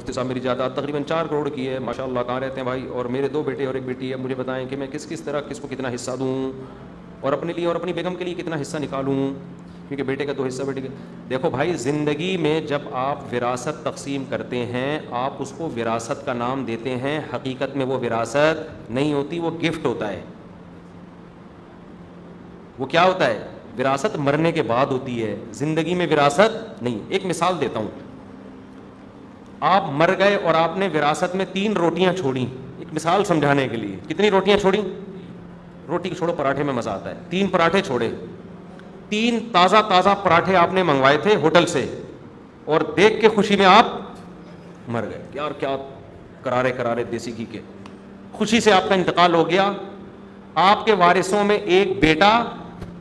مفتی صاحب میری جائیداد تقریباً 4 کروڑ کی ہے ماشاء اللہ, کہاں رہتے ہیں بھائی, اور میرے 2 بیٹے اور 1 بیٹی ہے, مجھے بتائیں کہ میں کس طرح کس کو کتنا حصہ دوں, اور اپنے لیے اور اپنی بیگم کے لیے کتنا حصہ نکالوں, کیونکہ بیٹے کا 2 حصہ بیٹے کا. دیکھو بھائی, زندگی میں جب آپ وراثت تقسیم کرتے ہیں آپ اس کو وراثت کا نام دیتے ہیں, حقیقت میں وہ وراثت نہیں ہوتی, وہ گفٹ ہوتا ہے. وہ کیا ہوتا ہے؟ وراثت مرنے کے بعد ہوتی ہے, زندگی میں وراثت نہیں. ایک مثال دیتا ہوں, آپ مر گئے اور آپ نے وراثت میں 3 روٹیاں چھوڑیں, ایک مثال سمجھانے کے لیے. کتنی روٹیاں چھوڑیں؟ روٹی چھوڑو, پراٹھے میں مزہ آتا ہے. 3 پراٹھے چھوڑے, 3 تازہ پراٹھے آپ نے منگوائے تھے ہوٹل سے, اور دیکھ کے خوشی میں آپ مر گئے. یار کیا کرارے دیسی گھی کے, خوشی سے آپ کا انتقال ہو گیا. آپ کے وارثوں میں 1 بیٹا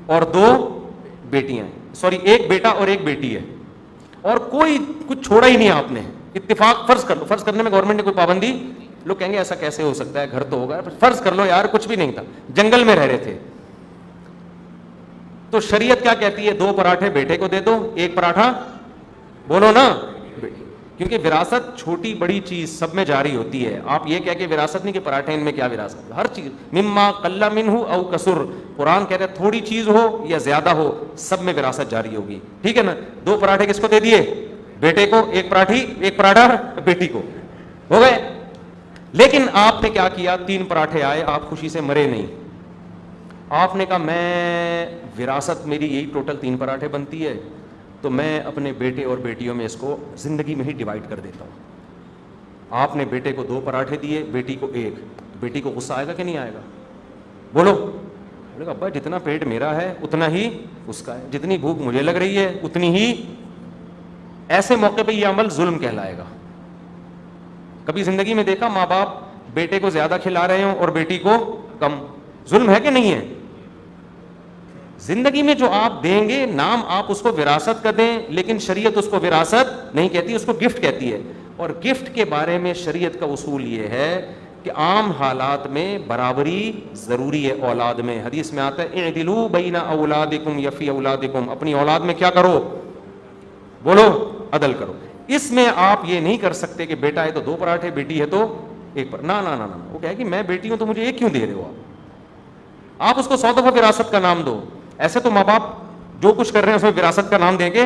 اور 2 بیٹیاں ہیں, سوری 1 بیٹا اور 1 بیٹی ہے, اور کوئی کچھ چھوڑا ہی نہیں آپ نے. اتفاق فرض کر لو, فرض کرنے میں گورنمنٹ نے کوئی پابندی, لوگ کہیں گے ایسا کیسے ہو سکتا ہے, گھر تو ہوگا. فرض کر لو یار کچھ بھی نہیں تھا, جنگل میں رہ رہے تھے. تو شریعت کیا کہتی ہے؟ 2 پراٹھے بیٹے کو دے دو, 1 پراٹھا بولو نا, کیونکہ وراثت چھوٹی بڑی چیز سب میں جاری ہوتی ہے. آپ یہ کہہ کہ وراثت نہیں کہ پراٹھے ان میں کیا وراثت, ہر چیز مما قل منہ او کثر, قرآن کہتا ہے تھوڑی چیز ہو یا زیادہ ہو سب میں وراثت جاری ہوگی. ٹھیک ہے نا, 2 پراٹھے کس کو دے دیے؟ بیٹے کو, 1 پراٹھا بیٹی کو, ہو گئے. لیکن آپ نے کیا کیا؟ 3 پراٹھے آئے, آپ خوشی سے مرے نہیں. آپ نے کہا میں وراثت میری یہی ٹوٹل 3 پراٹھے بنتی ہے, تو میں اپنے بیٹے اور بیٹیوں میں اس کو زندگی میں ہی ڈیوائڈ کر دیتا ہوں. آپ نے بیٹے کو 2 پراٹھے دیے, بیٹی کو 1. بیٹی کو غصہ آئے گا کہ نہیں آئے گا؟ بولو. بولے گا ابا جتنا پیٹ میرا ہے اتنا ہی اس کا ہے, جتنی بھوک مجھے لگ رہی ہے اتنی ہی. ایسے موقع پہ یہ عمل ظلم کہلائے گا. کبھی زندگی میں دیکھا ماں باپ بیٹے کو زیادہ کھلا رہے ہوں اور بیٹی کو کم؟ ظلم ہے کہ نہیں ہے؟ زندگی میں جو آپ دیں گے نام آپ اس کو وراثت کا دیں, لیکن شریعت اس کو وراثت نہیں کہتی, اس کو گفٹ کہتی ہے. اور گفٹ کے بارے میں شریعت کا اصول یہ ہے کہ عام حالات میں برابری ضروری ہے اولاد میں. حدیث میں آتا ہے اعدلوا بین اولادکم یا فی اولادکم, اپنی اولاد میں کیا کرو؟ بولو, عدل کرو. اس میں آپ یہ نہیں کر سکتے کہ بیٹا ہے تو 2 پراٹھے, بیٹی ہے تو 1 نا. وہ کہے کہ میں بیٹی ہوں تو مجھے 1 کیوں دے رہے ہو آپ اس کو 100 دفعہ وراثت کا نام دو. ایسے تو ماں باپ جو کچھ کر رہے ہیں اس میں وراثت کا نام دیں گے,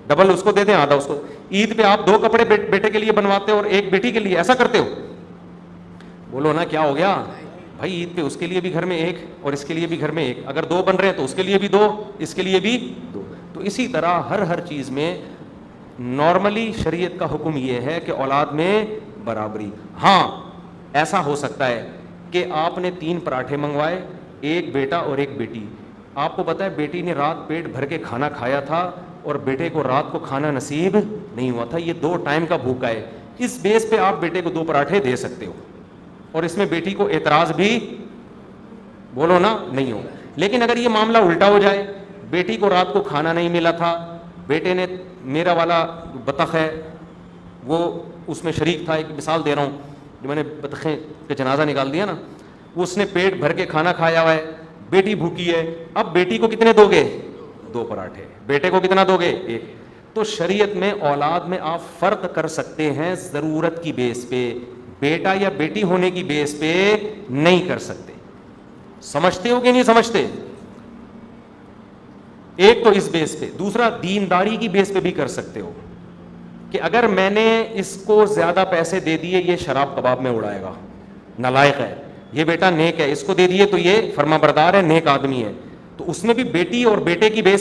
ڈبل اس کو دے دیں, آدھا اس کو. عید پہ آپ 2 کپڑے بیٹے کے لیے بنواتے ہو اور 1 بیٹی کے لیے, ایسا کرتے ہو؟ بولو نا کیا ہو گیا بھائی. عید پہ اس کے لیے بھی گھر میں 1 اور اس کے لیے بھی گھر میں 1, اگر 2 بن رہے ہیں تو اس کے لیے بھی 2, اس کے لیے بھی 2. تو اسی طرح ہر چیز میں نارملی شریعت کا حکم یہ ہے کہ اولاد میں برابری. ہاں ایسا ہو سکتا ہے کہ آپ نے 3 پراٹھے منگوائے, 1 بیٹا اور 1 بیٹی. آپ کو پتا ہے بیٹی نے رات پیٹ بھر کے کھانا کھایا تھا اور بیٹے کو رات کو کھانا نصیب نہیں ہوا تھا, یہ 2 ٹائم کا بھوکا ہے. اس بیس پہ آپ بیٹے کو 2 پراٹھے دے سکتے ہو, اور اس میں بیٹی کو اعتراض بھی بولو نا نہیں ہو. لیکن اگر یہ معاملہ الٹا ہو جائے, بیٹی کو رات کو کھانا نہیں ملا تھا, بیٹے نے, میرا والا بطخ ہے وہ اس میں شریک تھا, ایک مثال دے رہا ہوں, جو میں نے بطخیں کا جنازہ نکال دیا نا, اس نے پیٹ بھر کے کھانا کھایا ہوا ہے, بیٹی بھوکی ہے. اب بیٹی کو کتنے دو گے؟ 2 پراٹھے. بیٹے کو کتنا دو گے؟ 1. تو شریعت میں اولاد میں آپ فرق کر سکتے ہیں ضرورت کی بیس پہ, بیٹا یا بیٹی ہونے کی بیس پہ نہیں کر سکتے. سمجھتے ہو کہ نہیں سمجھتے؟ ایک تو اس بیس پہ, دوسرا دینداری کی بیس پہ بھی کر سکتے ہو کہ اگر میں نے اس کو زیادہ پیسے دے دیے یہ شراب کباب میں اڑائے گا, نالائق ہے, یہ بیٹا نیک ہے, اس کو دے دیے تو یہ فرما بردار ہے, نیک آدمی ہے. تو اس میں بھی بیٹی اور بیٹے کی بیس